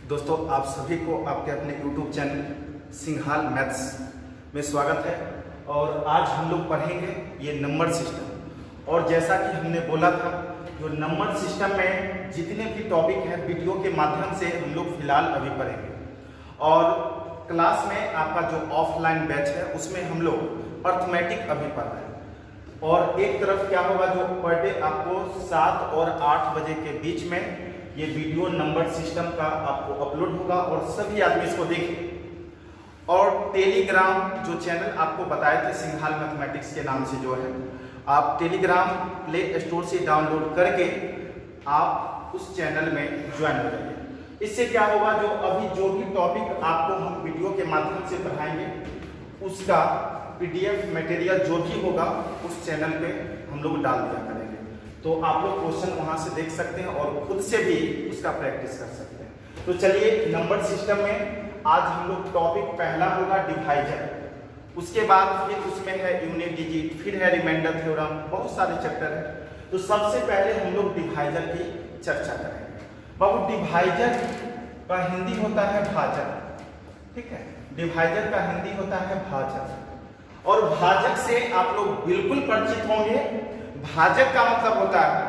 दोस्तों, आप सभी को आपके अपने YouTube चैनल सिंघाल मैथ्स में स्वागत है। और आज हम लोग पढ़ेंगे ये नंबर सिस्टम। और जैसा कि हमने बोला था, जो नंबर सिस्टम में जितने भी टॉपिक हैं वीडियो के माध्यम से हम लोग फिलहाल अभी पढ़ेंगे। और क्लास में आपका जो ऑफलाइन बैच है उसमें हम लोग अर्थमेटिक अभी पढ़ रहे हैं। और एक तरफ क्या होगा, जो पर डे आपको 7 और 8 बजे के बीच में ये वीडियो नंबर सिस्टम का आपको अपलोड होगा और सभी आदमी इसको देखें। और टेलीग्राम जो चैनल आपको बताए थे सिंघाल मैथमेटिक्स के नाम से, जो है आप टेलीग्राम प्ले स्टोर से डाउनलोड करके आप उस चैनल में ज्वाइन हो जाइए। इससे क्या होगा, जो अभी जो भी टॉपिक आपको हम वीडियो के माध्यम से पढ़ाएंगे उसका PDF मटेरियल जो भी होगा उस चैनल पे हम लोग डाल दिया करेंगे। तो आप लोग क्वेश्चन वहां से देख सकते हैं और खुद से भी उसका प्रैक्टिस कर सकते हैं। तो चलिए, नंबर सिस्टम में आज हम लोग टॉपिक पहला होगा डिवाइजर। उसके बाद फिर उसमें है यूनिट डिजिट, फिर है रिमाइंडर थ्योरम, बहुत सारे चैप्टर हैं। तो सबसे पहले हम लोग डिवाइजर की चर्चा करेंगे। बाबू, डिवाइजर का हिंदी होता है भाजक, ठीक है। डिवाइजर का हिंदी होता है भाजक। और भाजक से आप लोग बिल्कुल परिचित होंगे। भाजक का मतलब होता है,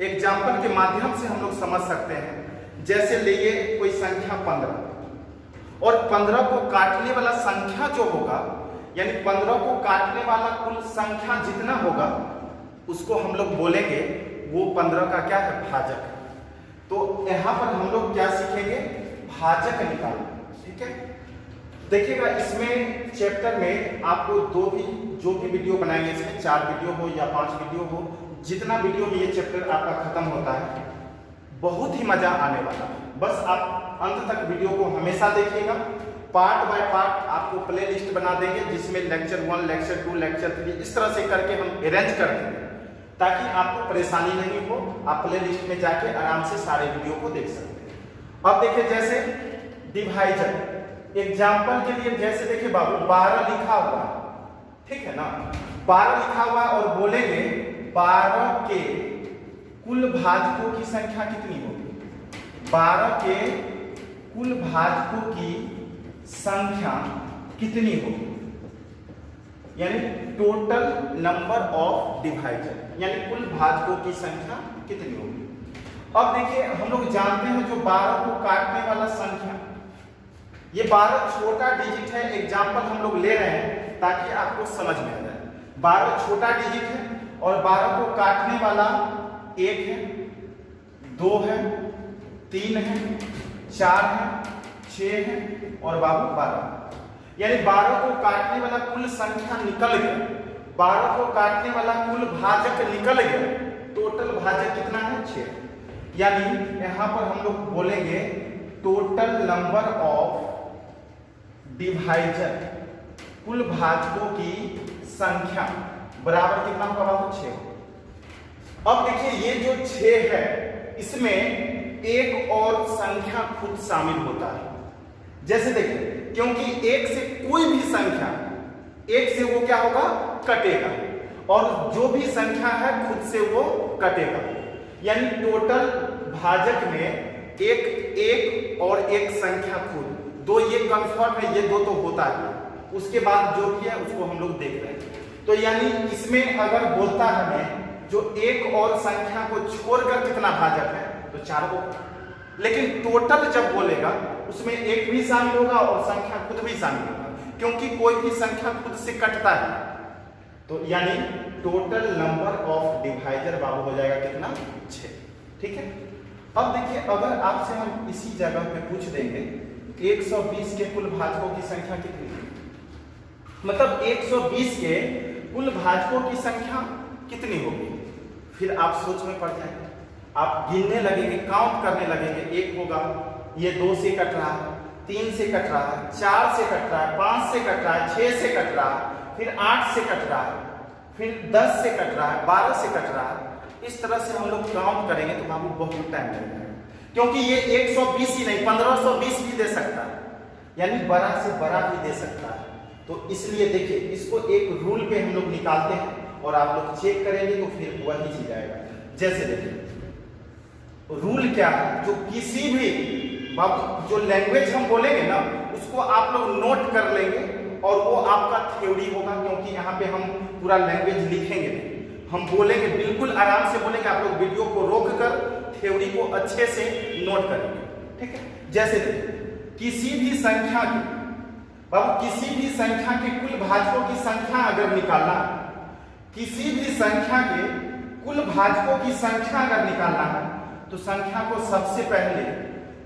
एग्जाम्पल के माध्यम से हम लोग समझ सकते हैं। जैसे लिए कोई संख्या 15 और 15 को काटने वाला संख्या जो होगा, यानी 15 को काटने वाला कुल संख्या जितना होगा उसको हम लोग बोलेंगे वो 15 का क्या है, भाजक। तो यहां पर हम लोग क्या सीखेंगे, भाजक निकालना, ठीक है। देखिएगा, इसमें चैप्टर में आपको जो भी वीडियो बनाएंगे, इसमें 4 वीडियो हो या 5 वीडियो हो, जितना वीडियो में ये चैप्टर आपका खत्म होता है, बहुत ही मजा आने वाला है। बस आप अंत तक वीडियो को हमेशा देखिएगा। पार्ट बाय पार्ट आपको प्ले लिस्ट बना देंगे, जिसमें लेक्चर 1, लेक्चर 2, लेक्चर 3 इस तरह से करके हम अरेंज कर देंगे, ताकि आपको परेशानी नहीं हो। आप प्ले लिस्ट में जाके आराम से सारे वीडियो को देख सकते हैं। अब देखिए, जैसे डिवाइजर एग्जाम्पल के लिए, जैसे देखिए बाबू 12 लिखा हुआ है, ठीक है ना। 12 लिखा हुआ है और बोलेंगे 12 के कुल भाजकों की संख्या कितनी होगी। 12 के कुल भाजकों की संख्या कितनी होगी, यानी टोटल नंबर ऑफ डिवाइजर, यानी कुल भाजकों की संख्या कितनी होगी। अब देखिए, हम लोग जानते हैं जो 12 को काटने वाला संख्या, ये 12 छोटा डिजिट है। एग्जाम्पल हम लोग ले रहे हैं ताकि आपको समझ में आ जाए। 12 छोटा डिजिट है और 12 को काटने वाला 1 है, 2 है, 3 है, 4 है, 6 है और बाबू 12। यानी 12 को काटने वाला कुल संख्या निकल गया, 12 को काटने वाला कुल भाजक निकल गया। टोटल भाजक कितना है, 6। यानी यहां पर हम लोग बोलेंगे टोटल नंबर ऑफ डिवाइजर, कुल भाजकों की संख्या बराबर कितना होगा बाबू, 6। अब देखिए, ये जो 6 है इसमें एक और संख्या खुद शामिल होता है। जैसे देखिए, क्योंकि 1 से कोई भी संख्या, 1 से वो क्या होगा, कटेगा, और जो भी संख्या है खुद से वो कटेगा। यानी टोटल भाजक में एक और एक संख्या खुद, दो ये कंफर्म है, ये दो तो होता है। उसके बाद जो भी है उसको हम लोग देख रहे हैं। तो यानी इसमें अगर बोलता है हमें जो एक और संख्या को छोड़कर कितना भाजक है, तो 4 को। लेकिन टोटल जब बोलेगा उसमें एक भी शामिल होगा और संख्या खुद भी शामिल होगा, क्योंकि कोई भी संख्या खुद से कटता है। तो यानी टोटल नंबर ऑफ डिवाइजर बाबू हो जाएगा कितना, 6, ठीक है। अब देखिए, अगर आपसे हम इसी जगह पे पूछ देंगे 120 के कुल भाजकों की संख्या कितनी है, मतलब 120 के कुल भाजकों की संख्या कितनी होगी, फिर आप सोच में पड़ जाएंगे। आप गिनने लगेंगे, काउंट करने लगेंगे। 1 होगा, ये 2 से कट रहा है, 3 से कट रहा है, 4 से कट रहा है, 5 से कट रहा है, 6 से कट रहा है, फिर 8 से कट रहा है, फिर 10 से कट रहा है, 12 से कट रहा है। इस तरह से हम लोग काउंट करेंगे तो बाबू बहुत टाइम लगेगा, क्योंकि ये 120 ही नहीं 1520 भी दे सकता है, यानी बड़ा से बड़ा भी दे सकता है। तो इसलिए देखिए, इसको एक रूल पे हम लोग निकालते हैं और आप लोग चेक करेंगे तो फिर वही चीज आएगा। जैसे देखिए, रूल क्या है, जो किसी भी बाबू जो लैंग्वेज हम बोलेंगे ना उसको आप लोग नोट कर लेंगे और वो आपका थ्योरी होगा, क्योंकि यहाँ पे हम पूरा लैंग्वेज लिखेंगे नहीं, हम बोलेंगे बिल्कुल आराम से बोलेंगे। आप लोग वीडियो को रोक कर थ्योरी को अच्छे से नोट करेंगे, ठीक है। जैसे किसी भी संख्या के बाबू किसी भी संख्या के कुल भाजकों की संख्या अगर निकालना, किसी भी संख्या के कुल भाजकों की संख्या अगर निकालना है तो संख्या को सबसे पहले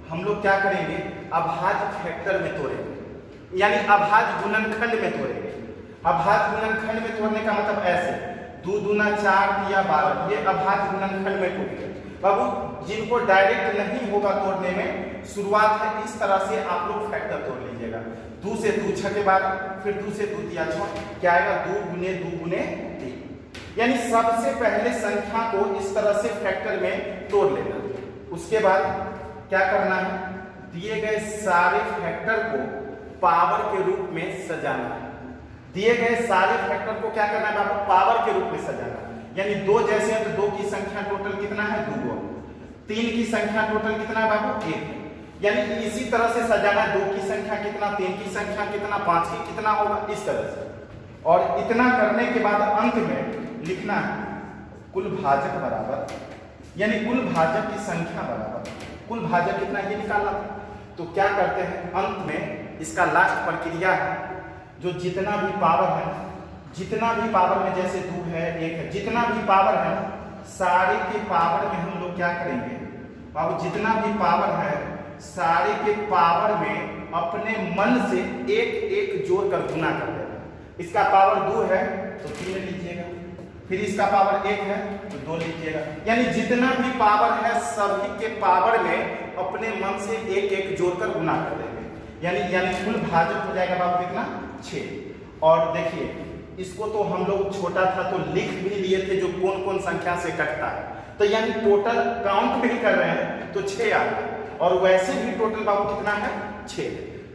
हम लोग क्या करेंगे, अभाज्य फैक्टर में तोड़ेंगे, यानी अभाज्य गुणनखंड में तोड़ेंगे। अभाज्य गुणनखंड में तोड़ने का मतलब ऐसे 2 दूना 4 या 12, ये अभाज्य गुणनखंड में टूटेगा। बाबू जिनको डायरेक्ट नहीं होगा तोड़ने में, शुरुआत है इस तरह से आप लोग फैक्टर तोड़ लीजिएगा। 2 से 2 6 के बाद, फिर 2 से 2 3 6, क्या आएगा 2 गुने 2 गुने 3, यानी सबसे पहले संख्या को इस तरह से फैक्टर में तोड़ लेना। उसके बाद क्या करना है, दिए गए सारे फैक्टर को पावर के रूप में सजाना है। दिए गए सारे फैक्टर को क्या करना है बाबू, पावर के रूप में सजाना है। यानी 2 जैसे हैं तो 2 की संख्या टोटल कितना है 2, 3 की संख्या टोटल कितना है बाबू 1, यानी इसी तरह से सजाना है। 2 की संख्या कितना, 3 की संख्या कितना, 5 की कितना होगा, इस तरह से। और इतना करने के बाद अंत में लिखना है कुल भाजक बराबर, यानी कुल भाजक की संख्या बराबर कुल भाजक कितना ये निकालना था। तो क्या करते हैं अंत में, इसका लास्ट प्रक्रिया है, जो जितना भी पावर है, जितना भी पावर में जैसे 2 है 1 है, जितना भी पावर है सारे के पावर में हम लोग क्या करेंगे बाबू, जितना भी पावर है सारे के पावर में अपने मन से एक एक जोड़ कर गुना कर देना। इसका पावर 2 है तो 3 लीजिएगा, फिर इसका पावर 1 है तो 2 लीजिएगा, यानी जितना भी पावर है सभी के पावर में अपने मन से एक एक जोड़कर गुना कर देंगे, यानी कुल भाजक हो जाएगा बाबू कितना 6। और देखिए इसको तो हम लोग छोटा था तो लिख भी लिए थे जो कौन कौन संख्या से कटता है, तो यानी टोटल काउंट भी कर रहे हैं तो 6 आ गया, और वैसे भी टोटल बाबू कितना है 6।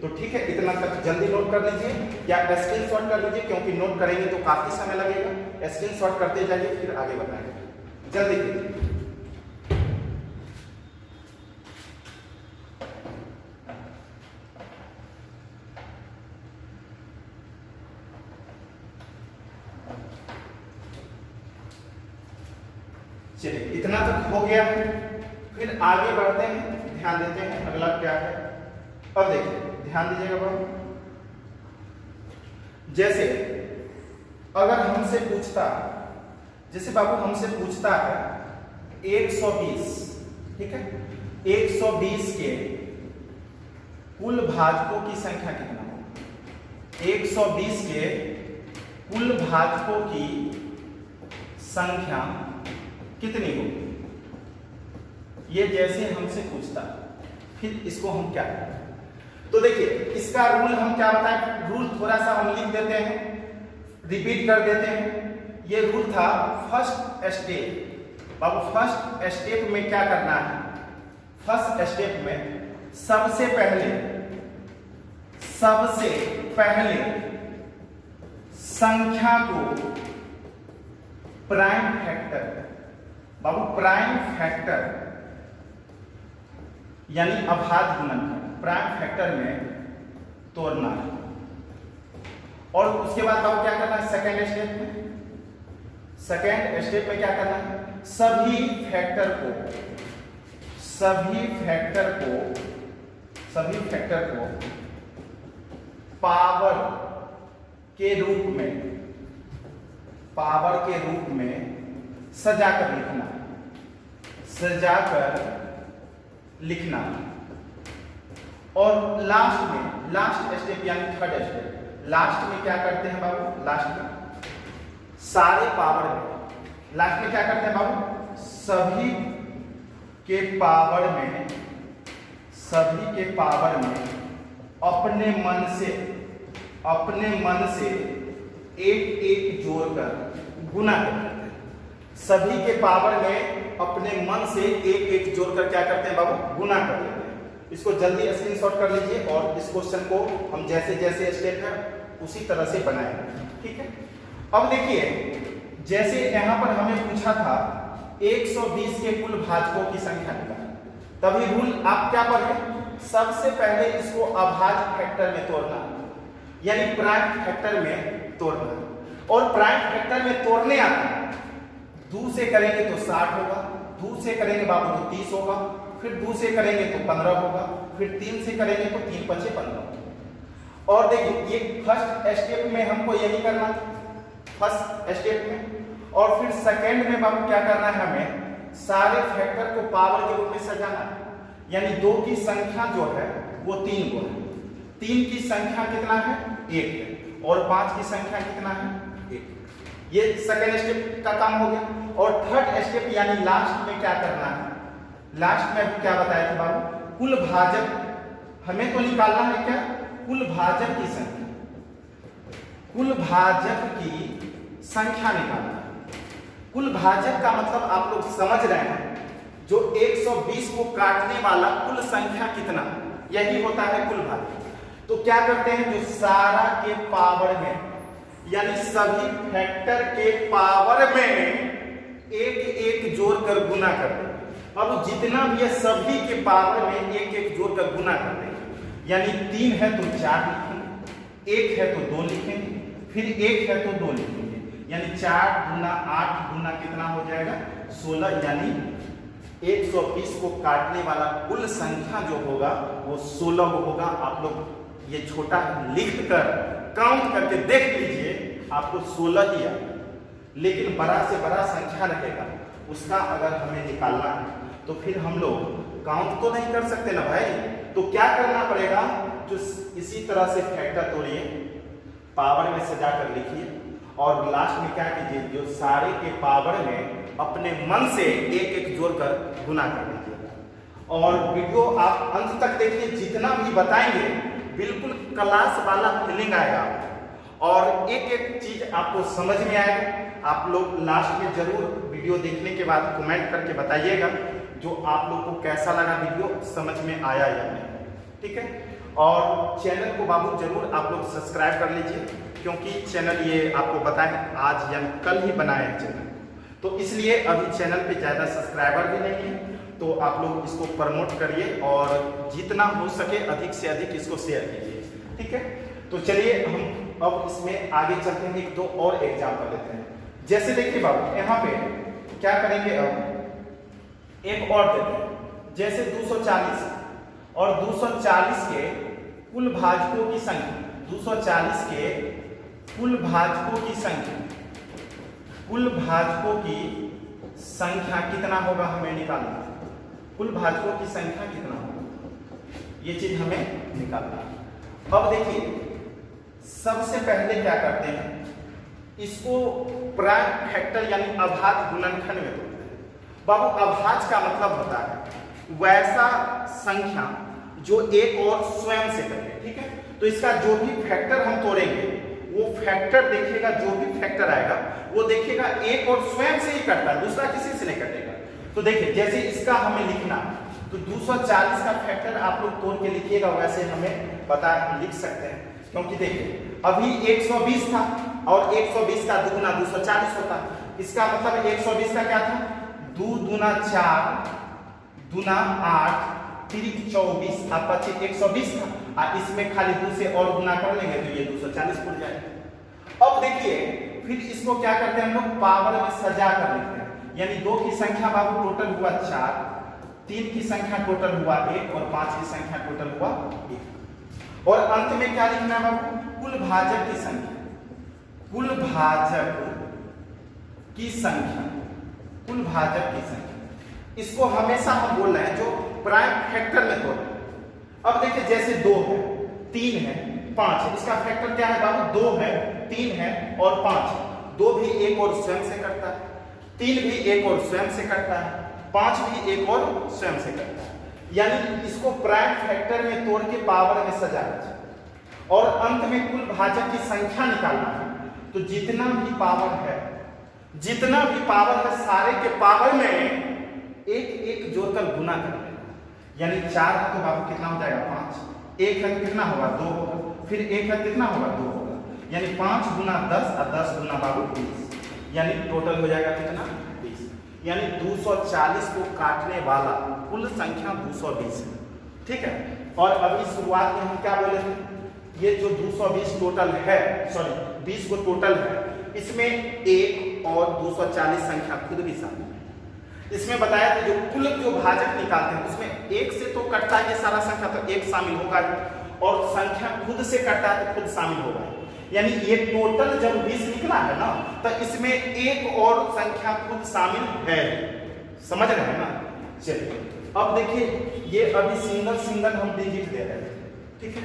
तो ठीक है, इतना तक जल्दी नोट कर लीजिए या स्क्रीनशॉट कर लीजिए, क्योंकि नोट करेंगे तो काफी समय लगेगा। स्क्रीनशॉट करते जाइए फिर आगे बताएंगे, जल्दी कीजिए। चलिए इतना तक हो गया है, फिर आगे बढ़ते हैं, ध्यान देते हैं अगला क्या है। अब देखिए ध्यान दीजिएगा बाबू, जैसे अगर हमसे पूछता, जैसे बाबू हमसे पूछता है 120, ठीक है, 120 के कुल भाजकों की संख्या कितना हो, 120 के कुल भाजकों की संख्या कितनी होगी, ये जैसे हमसे पूछता, फिर इसको हम क्या करें। तो देखिए इसका रूल हम क्या बताएं, रूल थोड़ा सा हम लिख देते हैं, रिपीट कर देते हैं। ये रूल था फर्स्ट स्टेप। बाबू फर्स्ट स्टेप में क्या करना है, फर्स्ट स्टेप में सबसे पहले संख्या को प्राइम फैक्टर, बाबू प्राइम फैक्टर यानी अभाज्य गुणनखंड प्राइम फैक्टर में तोड़ना है। और उसके बाद बाबू क्या करना है, सेकेंड स्टेप में क्या करना है, सभी फैक्टर को पावर के रूप में सजाकर लिखना। और लास्ट स्टेप यानी थर्ड स्टेप, लास्ट में क्या करते हैं बाबू, लास्ट में सारे पावर में, लास्ट में क्या करते हैं बाबू, सभी के पावर में अपने मन से एक एक जोड़कर गुना करते हैं। सभी के पावर में अपने मन से एक एक जोड़कर क्या करते हैं बाबू, गुना कर लेते हैं। इसको जल्दी स्क्रीनशॉट कर लीजिए और इस क्वेश्चन को हम जैसे जैसे स्टेप है उसी तरह से बनाएंगे, ठीक है। अब देखिए जैसे यहाँ पर हमें पूछा था 120 के कुल भाजकों की संख्या निकालें, तभी रूल आप क्या पढ़े, सबसे पहले इसको अभाज्य फैक्टर में तोड़ना है, यानी प्राइम फैक्टर में तोड़ना है। और प्राइम फैक्टर में तोड़ने आता है, 2 से करेंगे तो 60 होगा, 2 से करेंगे बाबू तो 30 होगा, फिर 2 से करेंगे तो 15 होगा, फिर 3 से करेंगे तो 3 5 15। और देखिए ये फर्स्ट स्टेप में हमको यही करना था, फर्स्ट स्टेप में। और फिर सेकंड में बाबू क्या करना है, हमें सारे फैक्टर को पावर के रूप में सजाना है, यानी 2 की संख्या जो है वो 3 को है, 3 की संख्या कितना है 1 है, और 5 की संख्या कितना है 1। ये सेकंड स्टेप का काम हो गया। और थर्ड स्टेप यानी लास्ट में क्या करना है, लास्ट में क्या बताया था बाबू, कुल भाजक हमें तो निकालना है क्या, कुल भाजक की संख्या, कुल भाजक की संख्या निकालना है। कुल भाजक का मतलब आप लोग समझ रहे हैं, जो 120 को काटने वाला कुल संख्या कितना, यही होता है कुल भाजक। तो क्या करते हैं, जो सारा के पावर में, यानी सभी फैक्टर के पावर में एक एक जोड़कर गुना कर देंगे। अब जितना भी है सभी के पावर में एक एक जोड़कर गुना कर देंगे, यानी 3 है तो 4 लिखेंगे, 1 है तो 2 लिखेंगे, फिर 1 है तो 2 लिखेंगे, यानी 4 गुना 8 गुना कितना हो जाएगा 16, यानी 120 को काटने वाला कुल संख्या जो होगा वो 16 होगा। आप लोग ये छोटा लिख कर काउंट करके देख लीजिए, आपको 16 ही आएगा, लेकिन बड़ा से बड़ा संख्या रहेगा, उसका अगर हमें निकालना है तो फिर हम लोग काउंट तो नहीं कर सकते ना भाई। तो क्या करना पड़ेगा, जो इसी तरह से फैक्टर तोड़िए, पावर में सजा कर लिखिए, और लास्ट में क्या कीजिए, जो सारे के पावर में अपने मन से एक एक जोड़कर गुना कर दीजिए। और वीडियो आप अंत तक देखिए, जितना भी बताएंगे बिल्कुल क्लास वाला फीलिंग आएगा, और एक एक चीज आपको समझ में आएगा। आप लोग लास्ट में जरूर वीडियो देखने के बाद कमेंट करके बताइएगा जो आप लोग को कैसा लगा, वीडियो समझ में आया या नहीं, ठीक है। और चैनल को बाबू जरूर आप लोग सब्सक्राइब कर लीजिए, क्योंकि चैनल ये आपको बताएं आज या कल ही बनाया है चैनल, तो इसलिए अभी चैनल पे ज़्यादा सब्सक्राइबर भी नहीं है, तो आप लोग इसको प्रमोट करिए और जितना हो सके अधिक से अधिक इसको शेयर कीजिए, ठीक है। तो चलिए हम अब इसमें आगे चलते हैं, 1 2 और एग्जाम्पल लेते हैं। जैसे देखिए बाबू यहाँ पे क्या करेंगे, अब एक और देते हैं, जैसे 240 और 240 के कुल भाजकों की संख्या, 240 के कुल भाजकों की संख्या, कुल भाजकों की संख्या कितना होगा हमें निकालना है, कुल भाजकों की संख्या कितना होगा, ये चीज हमें निकालना है। अब देखिए सबसे पहले क्या करते हैं, इसको प्राइम फैक्टर यानी अभाज्य गुणनखंड में तोड़ते हैं। बाबू अभाज्य का मतलब होता है वैसा संख्या जो एक और स्वयं से करे, ठीक है। तो इसका जो भी फैक्टर हम तोड़ेंगे वो फैक्टर देखिएगा, जो भी फैक्टर आएगा वो देखिएगा एक और स्वयं से ही करता है, दूसरा किसी से नहीं कटेगा। तो देखिए जैसे इसका हमें लिखना, तो 240 का फैक्टर आप लोग तोड़ के लिखिएगा, वैसे हमें बता लिख सकते हैं, क्योंकि देखिए अभी 120 था और 120 का दुगुना 240 होता, इसका मतलब 120 का क्या था, 2 दूना 4 दूना 8 तिरिक 24 आप 120 था, और इसमें खाली 2 से और गुना कर लेंगे तो ये 240 पड़ जाएगा। अब देखिए फिर इसको क्या करते हैं हम लोग, पावर में सजा कर लिखते हैं, यानी 2 की संख्या बाबू टोटल हुआ 4, 3 की संख्या टोटल हुआ 1 और 5 की संख्या टोटल हुआ 1। और अंत में क्या लिखना है बाबू, कुल भाजक की संख्या, कुल भाजक की संख्या, कुल भाजक की संख्या, इसको हमेशा हम बोल रहे हैं जो प्राइम फैक्टर में तोड़। अब देखिए जैसे 2 है, 3 है, 5 है, इसका फैक्टर क्या है बाबू, 2 है, 3 है और 5 है। 2 भी एक और स्वयं से करता है, 3 भी एक और स्वयं से करता है, 5 भी एक और स्वयं से करता है, यानी इसको प्राइम फैक्टर में तोड़ के पावर में सजाना चाहिए। और अंत में कुल भाजक की संख्या निकालना है, तो जितना भी पावर है, जितना भी पावर है सारे के पावर में एक एक जोड़कर गुना कर लेना, यानी 4 है तो बाबू कितना हो जाएगा 5, 1 है तो कितना होगा 2 होगा, फिर 1 है कितना होगा 2 होगा, यानी 5 गुना 10 और 10 गुना बाबू 20, यानी टोटल हो जाएगा कितना 20, यानी 240 को काटने वाला कुल संख्या 220 है। ठीक है। और अभी शुरुआत में हम क्या बोले थे, ये जो 220 टोटल है, सॉरी 20 को टोटल है, इसमें 1 और 240 संख्या खुद भी शामिल है। इसमें बताया था जो कुल जो भाजक निकालते हैं उसमें 1 से तो कटता है ये सारा संख्या, तो 1 शामिल होगा, और संख्या खुद से कटता है तो खुद शामिल होगा। यानी ये टोटल जब 20 निकला है ना, तो इसमें 1 और संख्या खुद शामिल है, समझ रहे हैं ना। चलिए अब देखिए, ये अभी सिंगल सिंगल हम डिजिट दे रहे हैं, ठीक है।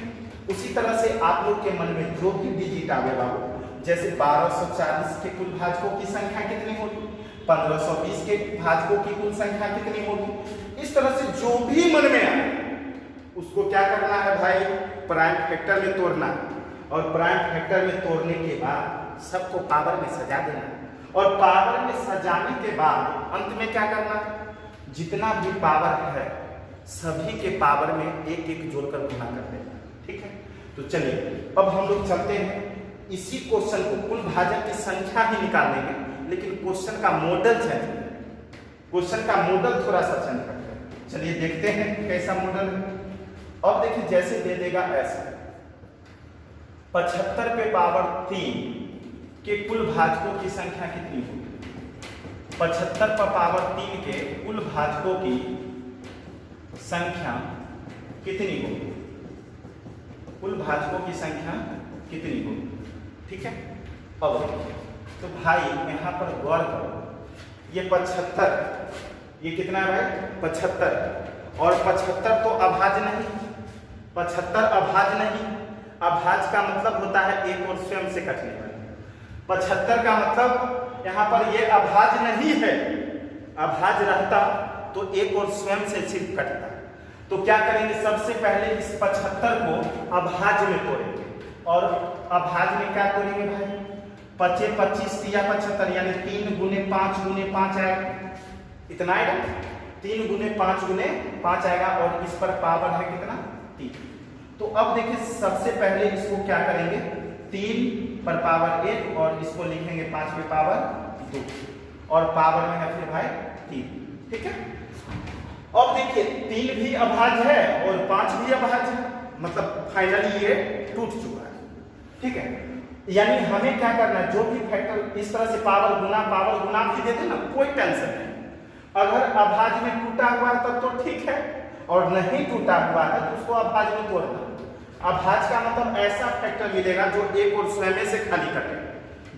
उसी तरह से आप लोग के मन में जो भी डिजिट आवे बाबू, जैसे 1240 के कुल भाजकों की संख्या कितनी होगी, 1520 के भाजकों की कुल संख्या कितनी होगी, इस तरह से जो भी मन में आए उसको क्या करना है भाई, प्राइम फैक्टर में तोड़ना है, और प्राइम फैक्टर में तोड़ने के बाद सबको पावर में सजा देना है, और पावर में सजाने के बाद अंत में क्या करना है, जितना भी पावर है सभी के पावर में एक एक जोड़कर गुना कर देना, ठीक है। तो चलिए अब हम लोग चलते हैं इसी क्वेश्चन को, कुल भाजक की संख्या ही निकाल लेंगे, लेकिन क्वेश्चन का मॉडल चेंज है, क्वेश्चन का मॉडल थोड़ा सा चेंज करते हैं। चलिए देखते हैं कैसा मॉडल है। अब देखिए जैसे दे देगा ऐसा, 75 पे पावर 3 के कुल भाजकों की संख्या कितनी होगी, 75 पर पावर 3 के कुल भाजकों की संख्या कितनी होगी, कुल भाजकों की संख्या कितनी होगी, ठीक है। अब तो भाई यहाँ पर गौर करो, ये 75, ये कितना है भाई 75, और 75 तो अभाज्य नहीं, 75 अभाज्य नहीं, अभाज्य का मतलब होता है एक और स्वयं से कटने वाला, 75 का मतलब यहाँ पर ये अभाज्य नहीं है, अभाज्य रहता तो एक और स्वयं से सिर्फ कटता। तो क्या करेंगे, सबसे पहले इस 75 को अभाज्य में तोड़ेंगे, और अभाज्य में क्या तोड़ेंगे भाई, 25 25 या 75, यानी 3 गुने 5 गुने 5 आएगा, इतना आएगा, 3 गुने 5 गुने 5 आएगा, और इस पर पावर है कितना 3। तो अब देखिए सबसे पहले इसको क्या करेंगे, 3 पर पावर 1, और इसको लिखेंगे 5 पे पावर 2, और पावर में है फिर भाई 3, ठीक है। अब देखिए 3 भी अभाज्य है और 5 भी अभाज्य है, मतलब फाइनली ये टूट चुका है, ठीक है। यानी हमें क्या करना है, जो भी फैक्टर इस तरह से पावर गुना भी देते ना, कोई टेंशन नहीं। अगर अभाज्य में टूटा हुआ है तब तो ठीक है, और नहीं टूटा हुआ है तो उसको अभाज्य में तोड़ना। अभाज्य का मतलब ऐसा फैक्टर मिलेगा जो एक और स्वयं से खाली कटे,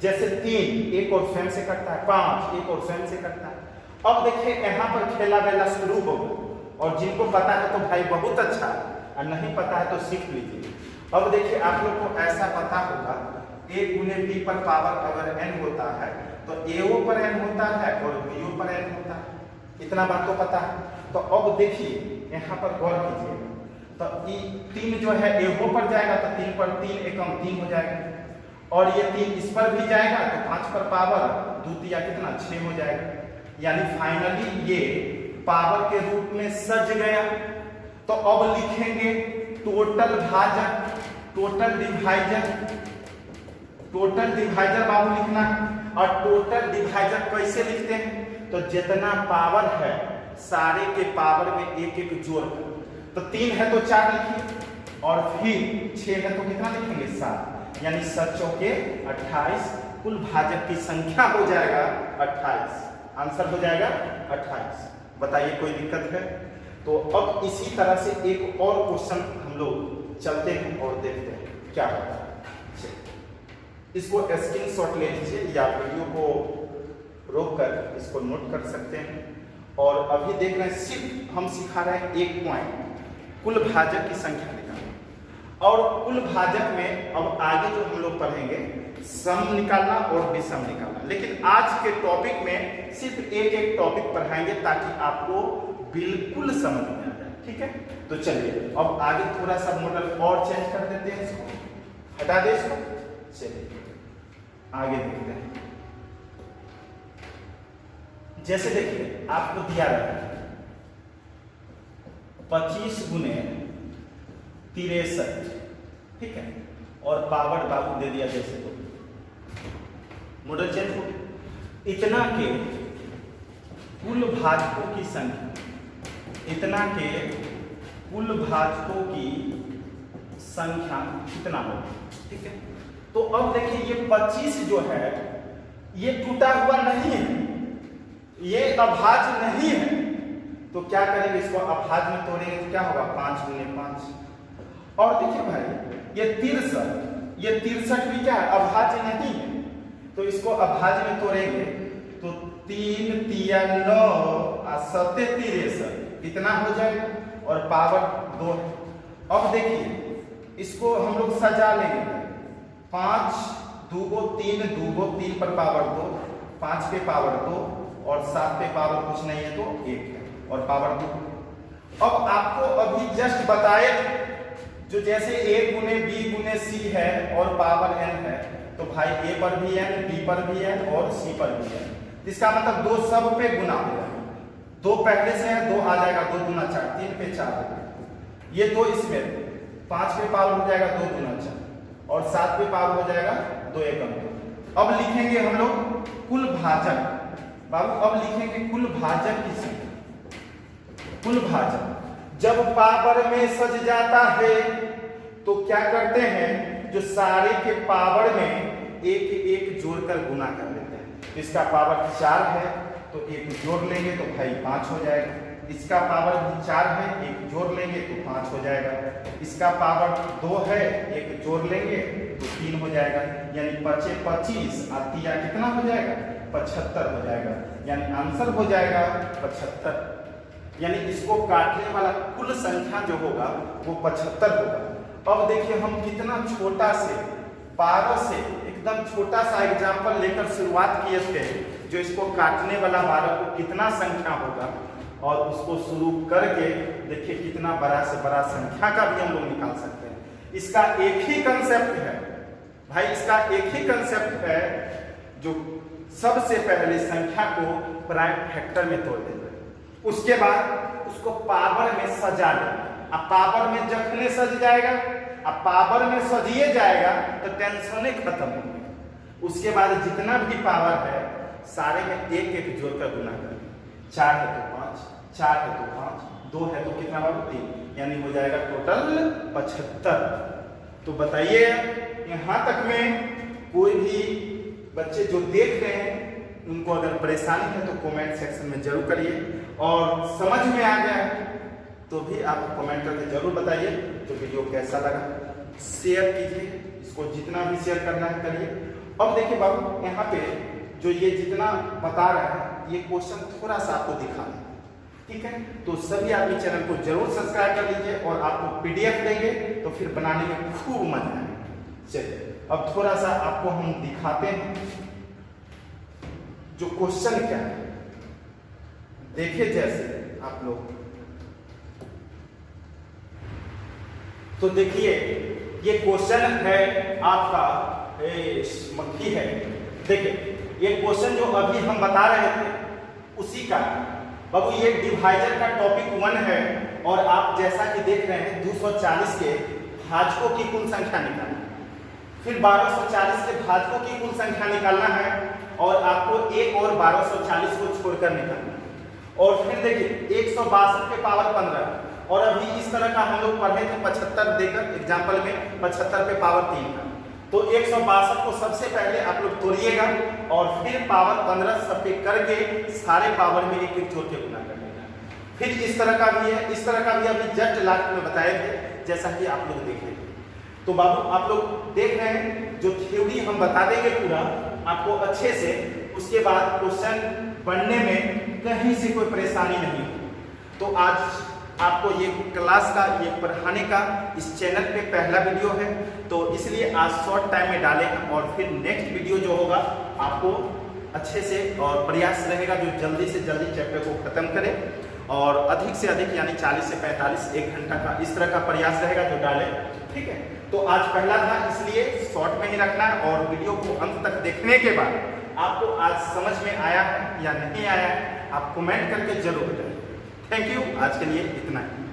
जैसे 3 एक और स्वयं से कटता है, 5 एक और स्वयं से कटता है। अब देखिए यहाँ पर खेला वेला शुरू होगा, और जिनको पता है तो भाई बहुत अच्छा है, और नहीं पता है तो सीख लीजिए। अब देखिए आप लोग को ऐसा पता होगा, a गुने b पर पावर अगर n होता है तो ao पर n होता है और bo पर n होता है, इतना बात तो पता है। तो अब देखिए यहाँ पर गौर कीजिए, तो 3 जो है ao पर जाएगा तो 3 पर 3 एकम 3 हो जाएगा, और ये 3 इस पर भी जाएगा तो 5 पर पावर 2 तिया कितना 6 हो जाएगा, यानी फाइनली ये पावर के रूप में सज गया। तो अब लिखेंगे टोटल भाजक, टोटल डिवाइजर बाबू लिखना है, और टोटल डिवाइजर कैसे लिखते हैं, तो जितना पावर है सारे के पावर में एक एक जोड़ कर, तो 3 है तो 4 लिखिए, और फिर 6 है तो कितना लिखेंगे 7, यानी 7 चौके 28, कुल भाजक की संख्या हो जाएगा 28, आंसर हो जाएगा 28। बताइए कोई दिक्कत है? तो अब इसी तरह से एक और क्वेश्चन हम लोग चलते हैं और देखते हैं क्या होता है। इसको स्क्रीनशॉट ले लीजिए, या वीडियो को रोककर इसको नोट कर सकते हैं। और अभी देख रहे हैं सिर्फ हम सिखा रहे हैं एक पॉइंट, कुल भाजक की संख्या निकालना। और कुल भाजक में अब आगे जो हम लोग पढ़ेंगे सम निकालना और विषम निकालना, लेकिन आज के टॉपिक में सिर्फ एक एक टॉपिक पढ़ाएंगे ताकि आपको बिल्कुल समझ में आ जाए, ठीक है। तो चलिए अब आगे थोड़ा सा मॉडल और चेंज कर देते हैं, इसको हटा दे इसको, चलिए आगे देखते हैं। जैसे देखिए आपको दिया रहा है 25 गुने 63, ठीक है, और पावर बाबू दे दिया जैसे, तो मॉडल चेंज हो इतना के कुल भाजकों की संख्या, इतना के कुल भाजकों की संख्या कितना होगी। ठीक है, तो अब देखिए ये 25 जो है ये टूटा हुआ नहीं है, ये अभाज्य नहीं है, तो क्या करेंगे, इसको अभाज्य में तोड़ेंगे तो क्या होगा 5 गुने 5। और देखिए भाई ये 63 भी क्या है, अभाज्य नहीं है, तो इसको अभाज्य में तोड़ेंगे तो 3 तिया 9 और 7 63 कितना हो जाएगा, और पावर 2 है। अब देखिए इसको हम लोग सजा लेंगे, 5 2 को 3 पर पावर 2, 5 पे पावर 2 और 7 पे पावर कुछ नहीं है तो 1 है और पावर 2। अब आपको अभी जस्ट बताए जो जैसे a गुने b गुने c है और पावर n है, तो भाई a पर भी n, b पर भी n और c पर भी n, इसका मतलब 2 सब पे गुना हो जाएगा, 2 पहले से है 2 आ जाएगा, 2 दूना 4, 3 पे 4, ये 2 इसमें 5 पे पावर हो जाएगा 2 दूना 4 और 7 पे पावर हो जाएगा 2 एकम 2। अब लिखेंगे हम लोग कुल भाजक, बाबू अब लिखेंगे कुल भाजक की संख्या। कुल भाजक जब पावर में सज जाता है तो क्या करते हैं, जो सारे के पावर में एक एक जोड़कर गुना कर लेते हैं। इसका पावर 4 है तो 1 जोड़ लेंगे तो भाई 5 हो जाएगा, इसका पावर भी 4 है 1 जोड़ लेंगे तो 5 हो जाएगा, इसका पावर 2 है 1 जोड़ लेंगे तो 3 हो जाएगा, यानी 25 आतिया कितना हो जाएगा 75 हो जाएगा, यानी आंसर हो जाएगा 75। यानी इसको काटने वाला कुल संख्या जो होगा वो 75 होगा। अब देखिए हम कितना छोटा से 12 से एकदम छोटा सा एग्जाम्पल लेकर शुरुआत किए थे, जो इसको काटने वाला 12 को कितना संख्या होगा, और उसको शुरू करके देखिए कितना बड़ा से बड़ा संख्या का भी हम लोग निकाल सकते हैं। इसका एक ही कंसेप्ट है भाई, इसका एक ही कंसेप्ट है, जो सबसे पहले संख्या को प्राइम फैक्टर में तोड़ देना, उसके बाद उसको पावर में सजा लेना। अब पावर में जखने सज जाएगा, अब पावर में सजिए जाएगा तो टेंशन खत्म हो गई। उसके बाद जितना भी पावर है सारे में एक एक जोड़कर गुना कर, 4 है तो 5, 4 है तो 5, 2 है तो कितना बाबू 3, यानी हो जाएगा टोटल 75। तो बताइए यहाँ तक में कोई भी बच्चे जो देख रहे हैं उनको अगर परेशानी है तो कमेंट सेक्शन में जरूर करिए, और समझ में आ गया है तो भी आप कमेंट करके जरूर बताइए। तो वीडियो कैसा लगा शेयर कीजिए, इसको जितना भी शेयर करना है करिए। अब देखिए बाबू यहाँ पे जो ये जितना बता रहे हैं ये क्वेश्चन थोड़ा सा आपको दिखा है, ठीक है, तो सभी आदमी चैनल को जरूर सब्सक्राइब कर लीजिए, और आपको PDF देंगे तो फिर बनाने में खूब मजा आएगा। चलिए अब थोड़ा सा आपको हम दिखाते हैं जो क्वेश्चन क्या है, देखिए जैसे आप लोग, तो देखिए ये क्वेश्चन है आपका मक्खी है। देखिए ये क्वेश्चन जो अभी हम बता रहे थे उसी का बाबू, ये डिवाइजर का टॉपिक 1 है, और आप जैसा कि देख रहे हैं 240 के भाजकों की कुल संख्या निकालना, फिर 1240 के भाजकों की कुल संख्या निकालना है, और आपको 1 और 1240 को छोड़कर निकालना, और फिर देखिए 162 के पावर 15, और अभी इस तरह का हम लोग पढ़े थे 75 देकर एग्जाम्पल में 75 पे पावर 3 का, तो 162 को सबसे पहले आप लोग तोड़िएगा और फिर पावर 15 सब पे करके सारे पावर में एक एक जोड़ के गुना कर लेना। फिर इस तरह का भी है, इस तरह का भी अभी जस्ट लास्ट में बताए थे, जैसा कि आप लोग देख रहे हैं। तो बाबू आप लोग देख रहे हैं, जो थ्योरी हम बता देंगे पूरा आपको अच्छे से, उसके बाद क्वेश्चन बनने में कहीं से कोई परेशानी नहीं हो। तो आज आपको ये क्लास का, ये पढ़ाने का इस चैनल पे पहला वीडियो है, तो इसलिए आज शॉर्ट टाइम में डाले हैं, और फिर नेक्स्ट वीडियो जो होगा आपको अच्छे से, और प्रयास रहेगा जो जल्दी से जल्दी चैप्टर को खत्म करें, और अधिक से अधिक यानी 40 से 45 1 घंटा का इस तरह का प्रयास रहेगा जो डाले, ठीक है। तो आज पहला था इसलिए शॉर्ट में ही रखना है, और वीडियो को अंत तक देखने के बाद आपको आज समझ में आया है या नहीं आया है आप कमेंट करके जरूर बताइए। थैंक यू, आज के लिए इतना ही।